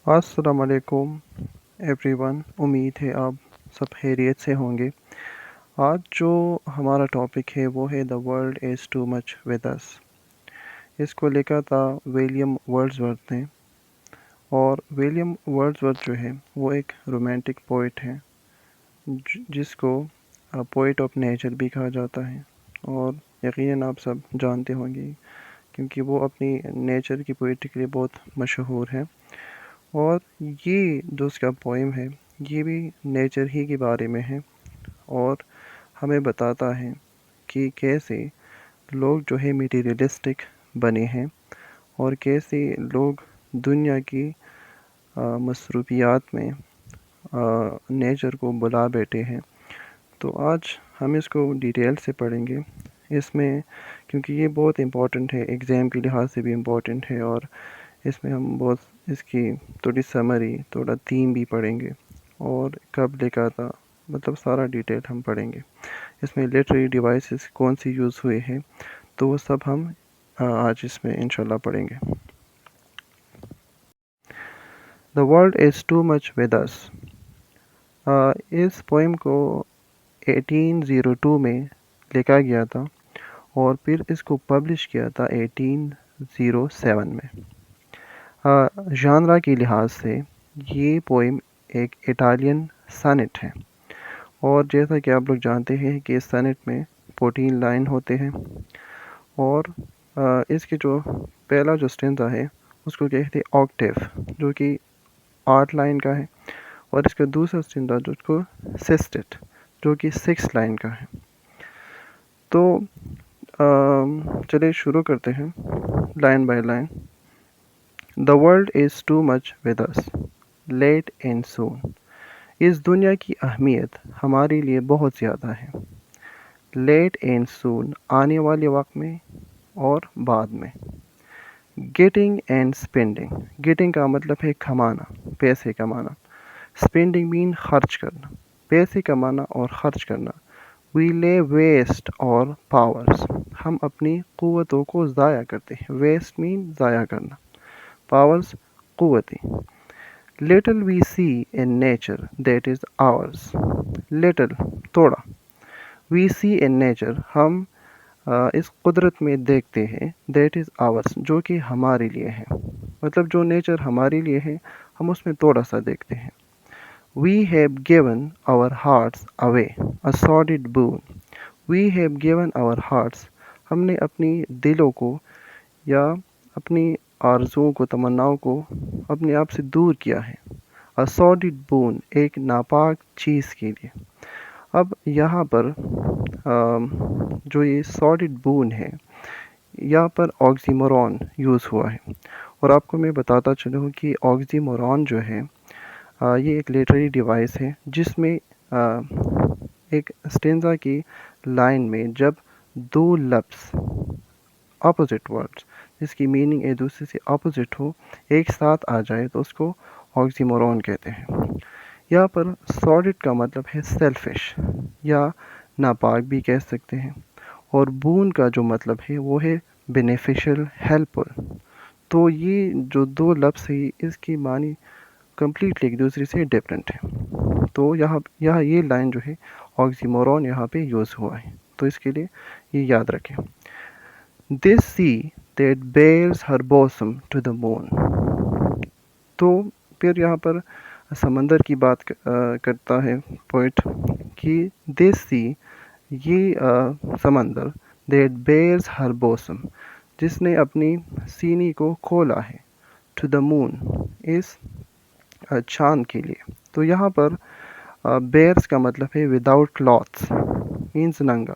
अस्सलाम वालेकुम एवरीवन। उम्मीद है आप सब खैरियत से होंगे। आज जो हमारा टॉपिक है वो है the world is too much with अस। इसको लिखा था विलियम वर्ड्सवर्थ ने। और विलियम वर्ड्सवर्थ जो है वो एक रोमांटिक पोइट है जिसको पोइट ऑफ नेचर भी कहा जाता है। और यकीनन आप सब जानते होंगे क्योंकि वो अपनी नेचर की पोइट्री के लिए बहुत मशहूर है। और ये जो उसका पोइम है ये भी नेचर ही के बारे में है और हमें बताता है कि कैसे लोग जो है मटीरियलिस्टिक बने हैं और कैसे लोग दुनिया की मसरूफियात में नेचर को बुला बैठे हैं। तो आज हम इसको डिटेल से पढ़ेंगे इसमें, क्योंकि ये बहुत इम्पोर्टेंट है, एग्ज़ाम के लिहाज से भी इम्पोर्टेंट है। और इसमें हम बहुत इसकी थोड़ी समरी, थोड़ा थीम भी पढ़ेंगे और कब लिखा था, मतलब सारा डिटेल हम पढ़ेंगे। इसमें लिटरेरी डिवाइसेस कौन सी यूज़ हुए हैं तो वो सब हम आज इसमें इंशाल्लाह पढ़ेंगे। The world is too much with अस। इस पोइम को 1802 में लिखा गया था और फिर इसको पब्लिश किया था 1807 में। जानरा के लिहाज से ये पोइम एक इटालियन सनेट है और जैसा कि आप लोग जानते हैं कि इस सनेट में 14 लाइन होते हैं। और इसके जो पहला जो स्टेंजा है उसको कहते हैं ऑक्टेव, जो कि 8 लाइन का है। और इसका दूसरा स्टेंजा जो सिस्टेट, जो कि 6 लाइन का है। तो चलिए शुरू करते हैं line by line. The world is too much with us late and soon. इस दुनिया की अहमियत हमारे लिए बहुत ज़्यादा है। लेट एंड सून, आने वाले वक्त में और बाद में। गेटिंग एंड स्पेंडिंग, गेटिंग का मतलब है कमाना, पैसे कमाना। स्पेंडिंग मीन खर्च करना, पैसे कमाना और खर्च करना। वी ले वेस्ट और पावर्स, हम अपनी क़ुव्वतों को ज़ाया करते हैं। वेस्ट मीन ज़ाया करना, पावर्स क़ुव्वतें। Little we see in nature that is ours. Little थोड़ा, वी सी इन नेचर हम इस कुदरत में देखते हैं, दैट इज़ आवर्स जो कि हमारे लिए है। मतलब जो नेचर हमारे लिए है हम उसमें थोड़ा सा देखते हैं। We have given our hearts away, a sordid boon. We have given our hearts, हमने अपनी दिलों को या अपनी आरज़ुओं को, तमन्नाओं को अपने आप से दूर किया है। A sordid boon, एक नापाक चीज़ के लिए। अब यहाँ पर जो ये sordid boon है, यहाँ पर ऑक्सीमोरॉन यूज़ हुआ है। और आपको मैं बताता चलूँ कि ऑक्सीमोरॉन जो है ये एक लिटरेरी डिवाइस है जिसमें एक स्टेंजा की लाइन में जब दो लफ्ज़ अपोजिट वर्ड्स जिसकी मीनिंग एक दूसरे से अपोजिट हो एक साथ आ जाए तो उसको ऑक्सीमोरॉन कहते हैं। यहाँ पर सॉलिड का मतलब है सेल्फिश या नापाक भी कह सकते हैं। और बून का जो मतलब है वो है बेनिफिशियल, हेल्पफुल। तो ये जो दो लफ्ज़ है इसकी मानी कम्प्लीटली एक दूसरे से डिफरेंट है। तो यहाँ ये लाइन जो है ऑक्सीमोरॉन यहाँ पे यूज़ हुआ है, तो इसके लिए ये याद रखें। This sea that bares her bosom to the moon. तो फिर यहाँ पर समंदर की बात करता है पोइट कि दिस सी, ये समंदर, दैट बेयर्स हर बॉसम, जिसने अपनी सीनी को खोला है, टू द मून, इस चांद के लिए। तो यहाँ पर बेयर्स का मतलब है विदाउट क्लॉथ्स, मीन्स नंगा।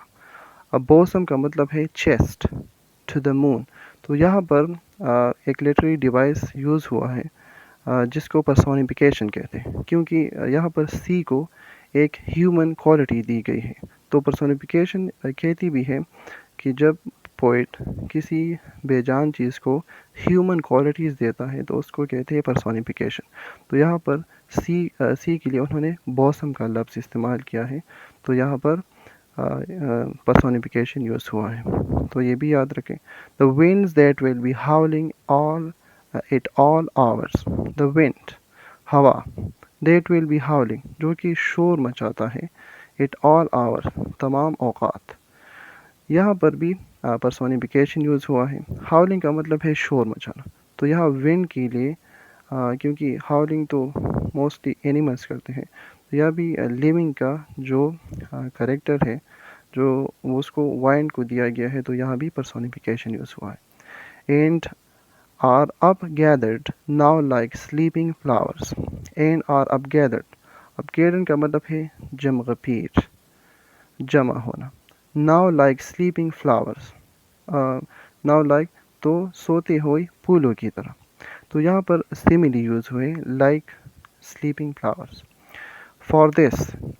अब बॉसम का मतलब है चेस्ट, टू द मून। तो यहाँ पर एक लिटरेरी डिवाइस यूज़ हुआ है जिसको पर्सोनिफिकेशन कहते हैं, क्योंकि यहाँ पर सी को एक ह्यूमन क्वालिटी दी गई है। तो पर्सोनिफिकेशन कहती भी है कि जब पोइट किसी बेजान चीज़ को ह्यूमन क्वालिटीज़ देता है तो उसको कहते हैं पर्सोनिफिकेशन। तो यहाँ पर सी के लिए उन्होंने बॉसम का लफ्ज़ इस्तेमाल किया है, तो यहाँ पर पर्सोनिफिकेशन यूज़ हुआ है। तो ये भी याद रखें। The winds that will be हाउलिंग all at all hours. The wind, हवा, that will be howling, जो कि शोर मचाता है, at all hour, तमाम औकात। यहाँ पर भी पर्सोनिफिकेशन यूज़ हुआ है। हाउलिंग का मतलब है शोर मचाना। तो यहाँ विंड के लिए क्योंकि हाउलिंग तो मोस्टली एनिमल्स करते हैं, तो यह भी लिविंग का जो करेक्टर है, जो उसको वाइंड को दिया गया है, तो यहाँ भी पर्सोनिफिकेशन यूज़ हुआ है। And are up gathered now like sleeping flowers. And are up gathered, अब गैदर्ड का मतलब है जमगपीर, जमा होना। Now like sleeping flowers, now like तो सोते हुए फूलों की तरह। तो यहाँ पर सिमिली यूज़ हुए, like sleeping flowers. For this,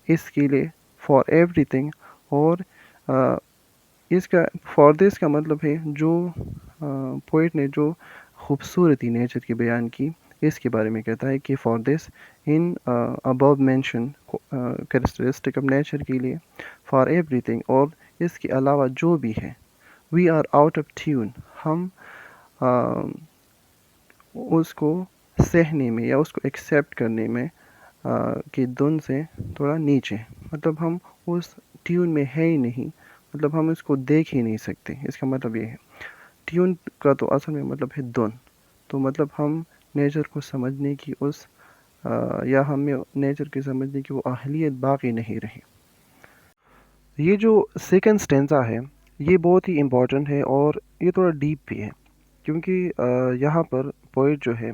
इसके लिए, फॉर एवरीथिंग, और इसका फॉर दिस का मतलब है जो पोइट ने जो खूबसूरती नेचर की बयान की, इसके बारे में कहता है कि for this in above mention characteristic of nature के लिए, फॉर एवरीथिंग, और इसके अलावा जो भी है, we are out of tune, हम उसको सहने में या उसको एक्सेप्ट करने में कि धुन से थोड़ा नीचे, मतलब हम उस ट्यून में है ही नहीं, मतलब हम इसको देख ही नहीं सकते। इसका मतलब ये है, ट्यून का तो असल में मतलब है धुन। तो मतलब हम नेचर को समझने की या हमें नेचर की समझने की वो अहलियत बाकी नहीं रही। ये जो सेकंड स्टेंजा है, ये बहुत ही इम्पोर्टेंट है और ये थोड़ा डीप भी है, क्योंकि यहाँ पर पोइट जो है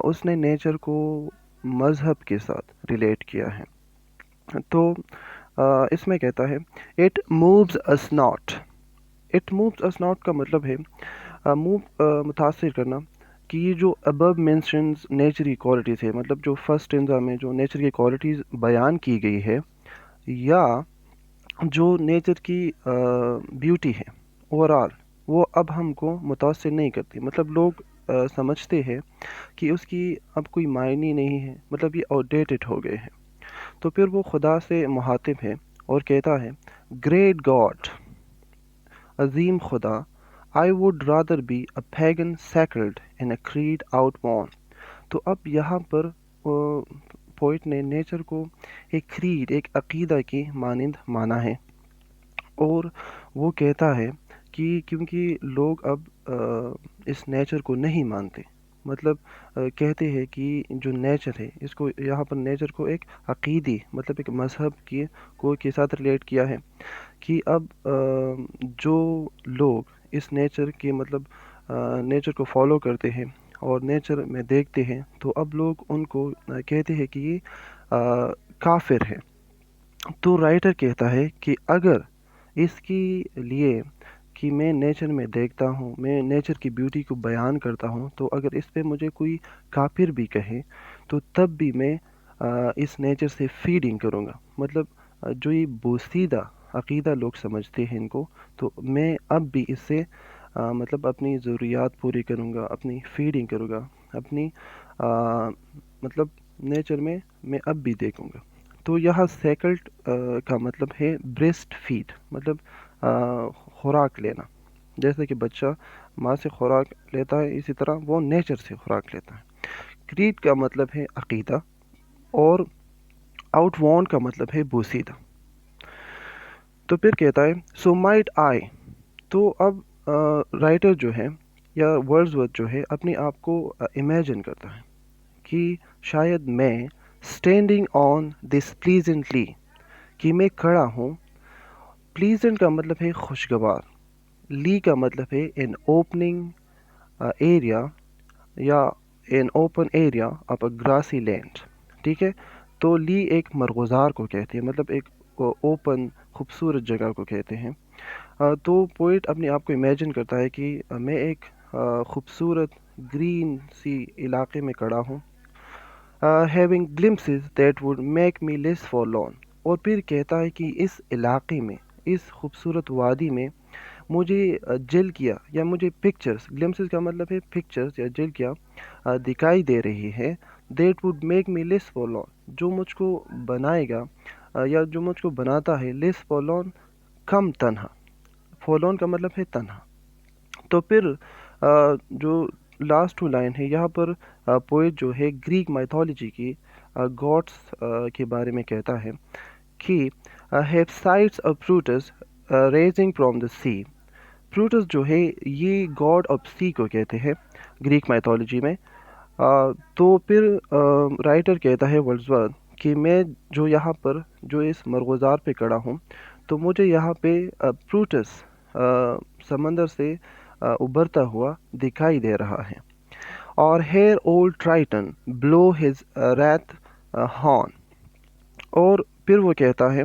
उसने नेचर को मज़हब के साथ रिलेट किया है। तो इसमें कहता है, it moves us not. It moves us not का मतलब है मूव, मुतासिर करना, कि ये जो अबव मेंशन्स नेचर की क्वालिटीज़ है, मतलब जो फर्स्ट स्टेंजा में जो नेचर की क्वालिटीज़ बयान की गई है, या जो नेचर की ब्यूटी है ओवरऑल, वो अब हमको मुतासिर नहीं करती। मतलब लोग समझते हैं कि उसकी अब कोई मायने नहीं है, मतलब ये आउटडेटेड हो गए हैं। तो फिर वो खुदा से मुहातिब है और कहता है, ग्रेट गॉड, अजीम खुदा, I would rather be a pagan sacred in a creed outworn. तो अब यहाँ पर पोइट ने नेचर को एक क्रीड, एक अकीदा की मानिंद माना है, और वो कहता है कि क्योंकि लोग अब इस नेचर को नहीं मानते, मतलब कहते हैं कि जो नेचर है, इसको यहाँ पर नेचर को एक अकीदी, मतलब एक मज़हब की को के साथ रिलेट किया है, कि अब जो लोग इस नेचर के मतलब नेचर को फॉलो करते हैं और नेचर में देखते हैं, तो अब लोग उनको कहते हैं कि ये काफिर है। तो राइटर कहता है कि अगर इसके लिए कि मैं नेचर में देखता हूँ, मैं नेचर की ब्यूटी को बयान करता हूँ, तो अगर इस पे मुझे कोई काफिर भी कहे, तो तब भी मैं इस नेचर से फीडिंग करूँगा। मतलब जो ये बोसीदा अकीदा लोग समझते हैं इनको, तो मैं अब भी इससे मतलब अपनी ज़रूरियात पूरी करूँगा, अपनी फीडिंग करूँगा, अपनी मतलब नेचर में मैं अब भी देखूँगा। तो यहाँ सेकल्ट का मतलब है ब्रेस्ट फीड, मतलब खुराक लेना। जैसे कि बच्चा माँ से खुराक लेता है, इसी तरह वो नेचर से खुराक लेता है। क्रीड का मतलब है अकीदा, और आउटवॉन का मतलब है बोसीदा। तो फिर कहता है, सो माइट आई। तो अब राइटर जो है या वर्ड्सवर्थ जो है अपने आप को इमेजिन करता है कि शायद मैं स्टैंडिंग ऑन दिस प्लीजेंटली, कि मैं खड़ा हूँ। प्लीजेंट का मतलब है खुशगवार, ली का मतलब है एन ओपनिंग एरिया या an open area of a grassy land. ठीक है, तो ली एक मरगुजार को कहते हैं, मतलब एक ओपन खूबसूरत जगह को कहते हैं। तो पोइट अपने आप को इमेजिन करता है कि मैं एक खूबसूरत ग्रीन सी इलाके में खड़ा हूँ, having glimpses that would make me less forlorn. और फिर कहता है कि इस इलाके में, इस खूबसूरत वादी में मुझे जिल किया या मुझे पिक्चर्स, ग्लिम्पसेस का मतलब है पिक्चर्स या जिल किया दिखाई दे रही है, that would make me less forlorn, जो मुझको बनाएगा या जो मुझको बनाता है लेस फॉरलॉर्न, कम तन्हा। फॉरलॉर्न का मतलब है तन्हा। तो फिर जो لاسٹ ٹو لائن ہے یہاں پر پوئٹ جو ہے گریک مائتھولوجی کی گاڈس کے بارے میں کہتا ہے کہ ہیپسائٹس آف پروٹس ریزنگ فرام دا سی. پروٹس جو ہے یہ گاڈ آف سی کو کہتے ہیں گریک مائتھولوجی میں. تو پھر رائٹر کہتا ہے ورڈزورتھ کہ میں جو یہاں پر جو اس مرغزار پہ کھڑا ہوں تو مجھے یہاں پہ پروٹس سمندر سے ابھرتا ہوا دکھائی دے رہا ہے. اور ہیئر اولڈ ٹرائٹن بلو ہز ریت ہارن. اور پھر وہ کہتا ہے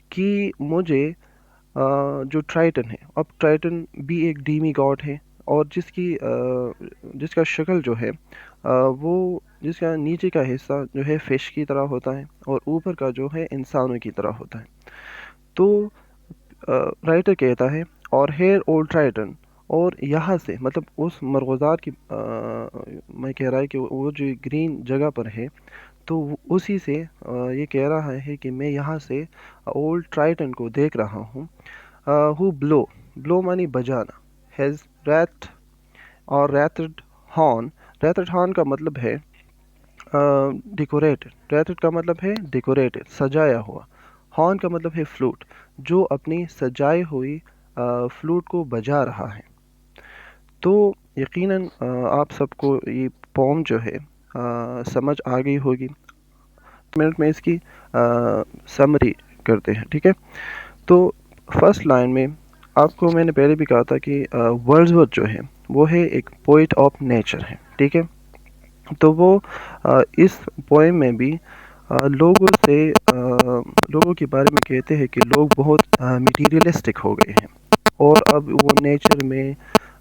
کہ مجھے جو ٹرائٹن ہے، اب ٹرائٹن بھی ایک ڈیمی گاڈ ہے اور جس کا شکل جو ہے وہ جس کا نیچے کا حصہ جو ہے فش کی طرح ہوتا ہے اور اوپر کا جو ہے انسانوں کی طرح ہوتا ہے. تو رائٹر کہتا ہے اور ہیئر اولڈ ٹرائٹن، اور یہاں سے مطلب اس مرغزار کی میں کہہ رہا ہے کہ وہ جو گرین جگہ پر ہے تو اسی سے یہ کہہ رہا ہے کہ میں یہاں سے اولڈ ٹرائٹن کو دیکھ رہا ہوں. ہو بلو مانی بجانا، ہیز ریت اور ریتڈ ہارن. ریتڈ ہارن کا مطلب ہے ڈیکوریٹڈ. ریتڈ کا مطلب ہے ڈیکوریٹڈ، سجایا ہوا. ہارن کا مطلب ہے فلوٹ، جو اپنی سجائی ہوئی فلوٹ کو بجا رہا ہے. تو یقیناً آپ سب کو یہ پوم جو ہے سمجھ آ گئی ہوگی. منٹ میں اس کی سمری کرتے ہیں، ٹھیک ہے. تو فرسٹ لائن میں آپ کو میں نے پہلے بھی کہا تھا کہ ورڈزورتھ جو ہے وہ ہے ایک پوئٹ آف نیچر ہے، ٹھیک ہے. تو وہ اس پوئم میں بھی لوگوں کے بارے میں کہتے ہیں کہ لوگ بہت میٹیریلسٹک ہو گئے ہیں اور اب وہ نیچر میں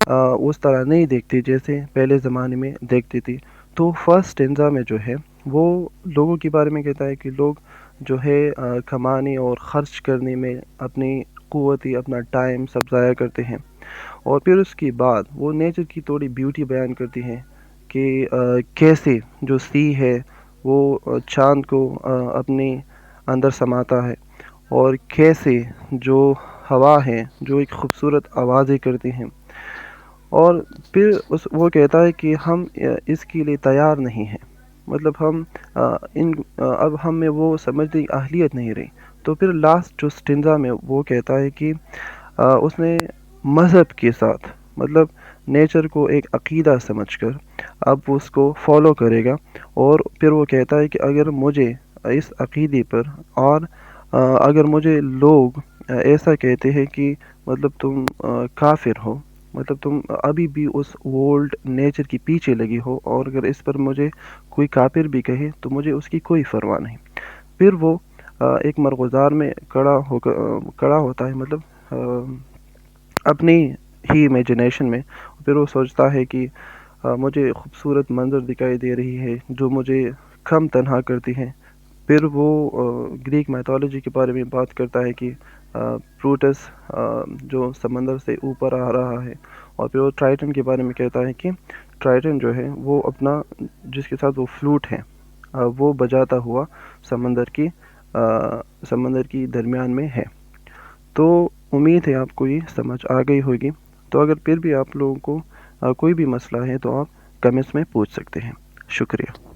اس طرح نہیں دیکھتے جیسے پہلے زمانے میں دیکھتی تھی. تو فرسٹ اسٹینزا میں جو ہے وہ لوگوں کے بارے میں کہتا ہے کہ لوگ جو ہے کمانے اور خرچ کرنے میں اپنی قوتی اپنا ٹائم سب ضائع کرتے ہیں. اور پھر اس کے بعد وہ نیچر کی تھوڑی بیوٹی بیان کرتی ہیں کہ کیسے جو سی ہے وہ چاند کو اپنے اندر سماتا ہے اور کیسے جو ہوا ہے جو ایک خوبصورت آوازیں کرتی ہیں. اور پھر وہ کہتا ہے کہ ہم اس کے لیے تیار نہیں ہیں، مطلب اب ہم میں وہ سمجھنے کی اہلیت نہیں رہی. تو پھر لاسٹ جو سٹنزا میں وہ کہتا ہے کہ اس نے مذہب کے ساتھ مطلب نیچر کو ایک عقیدہ سمجھ کر اب اس کو فالو کرے گا. اور پھر وہ کہتا ہے کہ اگر مجھے اس عقیدے پر اور اگر مجھے لوگ ایسا کہتے ہیں کہ مطلب تم کافر ہو، مطلب تم ابھی بھی اس ورلڈ نیچر کی پیچھے لگی ہو، اور اگر اس پر مجھے کوئی کافر بھی کہے تو مجھے اس کی کوئی پرواہ نہیں. پھر وہ ایک مرغزار میں کڑا ہوتا ہے، مطلب اپنی ہی امیجنیشن میں. پھر وہ سوچتا ہے کہ مجھے خوبصورت منظر دکھائی دے رہی ہے جو مجھے کم تنہا کرتی ہے. پھر وہ گریک میتھولوجی کے بارے میں بات کرتا ہے کہ پروٹس جو سمندر سے اوپر آ رہا ہے. اور پھر وہ ٹرائٹن کے بارے میں کہتا ہے کہ ٹرائٹن جو ہے وہ اپنا جس کے ساتھ وہ فلوٹ ہے وہ بجاتا ہوا سمندر کی درمیان میں ہے. تو امید ہے آپ کو یہ سمجھ آ گئی ہوگی. تو اگر پھر بھی آپ لوگوں کو کوئی بھی مسئلہ ہے تو آپ کمنٹس میں پوچھ سکتے ہیں. شکریہ.